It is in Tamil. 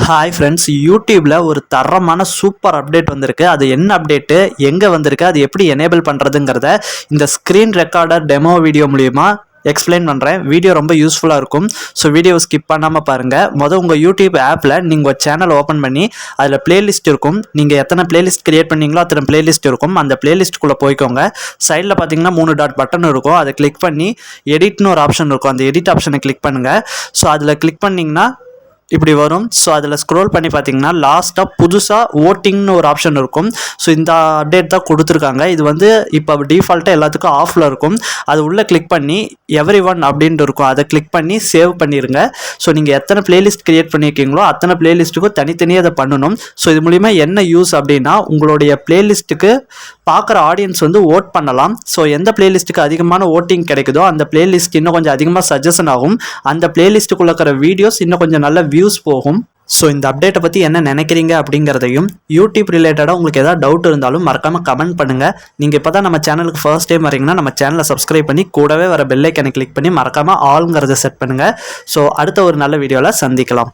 ஹாய் ஃப்ரெண்ட்ஸ், யூடியூப்பில் ஒரு தரமான சூப்பர் அப்டேட் வந்திருக்கு. அது என்ன அப்டேட்டு, எங்கே வந்திருக்கு, அது எப்படி எனேபிள் பண்ணுறதுங்கிறத இந்த ஸ்க்ரீன் ரெக்கார்டர் டெமோ வீடியோ மூலிமா எக்ஸ்பிளைன் பண்ணுறேன். வீடியோ ரொம்ப யூஸ்ஃபுல்லாக இருக்கும். ஸோ வீடியோவை ஸ்கிப் பண்ணாமல் பாருங்கள். உங்கள் யூடியூப் ஆப்பில் நீங்கள் ஒரு சேனல் ஓப்பன் பண்ணி அதில் பிளேலிஸ்ட் இருக்கும். நீங்கள் எத்தனை பிளேலிஸ்ட் கிரியேட் பண்ணீங்களோ அத்தனை பிளேலிஸ்ட் இருக்கும். அந்த பிளேலிஸ்ட்டுக்குள்ளே போய்க்கோங்க. சைடில் பார்த்தீங்கன்னா 3 டாட் பட்டன் இருக்கும். அதை கிளிக் பண்ணி எடிட்னு ஒரு ஆப்ஷன் இருக்கும். அந்த எடிட் ஆப்ஷனை கிளிக் பண்ணுங்கள். ஸோ அதில் கிளிக் பண்ணிங்கன்னா இப்படி வரும். ஸோ அதில் ஸ்க்ரோல் பண்ணி பார்த்தீங்கன்னா லாஸ்ட்டாக புதுசாக ஓட்டிங்னு ஒரு ஆப்ஷன் இருக்கும். ஸோ இந்த அப்டேட் தான் கொடுத்துருக்காங்க. இது இப்போ டிஃபால்ட்டாக எல்லாத்துக்கும் ஆஃபில் இருக்கும். அது உள்ளே கிளிக் பண்ணி எவ்ரி1 அப்படின்ட்டு இருக்கும். அதை கிளிக் பண்ணி சேவ் பண்ணிடுங்க. ஸோ நீங்கள் எத்தனை பிளேலிஸ்ட் கிரியேட் பண்ணியிருக்கீங்களோ அத்தனை பிளேலிஸ்ட்டுக்கும் தனித்தனியாக அதை பண்ணணும். ஸோ இது மூலிமா என்ன யூஸ் அப்படின்னா, உங்களுடைய பிளேலிஸ்ட்டுக்கு பார்க்குற ஆடியன்ஸ் ஓட் பண்ணலாம். ஸோ எந்த பிளேலிஸ்ட்டுக்கு அதிகமான ஓட்டிங் கிடைக்குதோ அந்த பிளேலிஸ்ட் இன்னும் கொஞ்சம் அதிகமாக சஜஷன் ஆகும். அந்த பிளேலிஸ்ட்டுக்குள்ள இருக்கிற வீடியோஸ் இன்னும் கொஞ்சம் நல்ல வியூஸ் போகும். ஸோ இந்த அப்டேட்டை பற்றி என்ன நினைக்கிறீங்க அப்படிங்கிறதையும், யூடியூப் ரிலேட்டடாக உங்களுக்கு ஏதாவது டவுட் இருந்தாலும் மறக்காமல் கமெண்ட் பண்ணுங்கள். நீங்கள் இப்போ தான் நம்ம சேனலுக்கு ஃபர்ஸ்ட் டைம் வரீங்கன்னா நம்ம சேனலை சப்ஸ்கிரைப் பண்ணி கூடவே வர பெல் ஐக்கனை கிளிக் பண்ணி மறக்காமல் ஆல்ங்கிறத செட் பண்ணுங்கள். ஸோ அடுத்த ஒரு நல்ல வீடியோவில் சந்திக்கலாம்.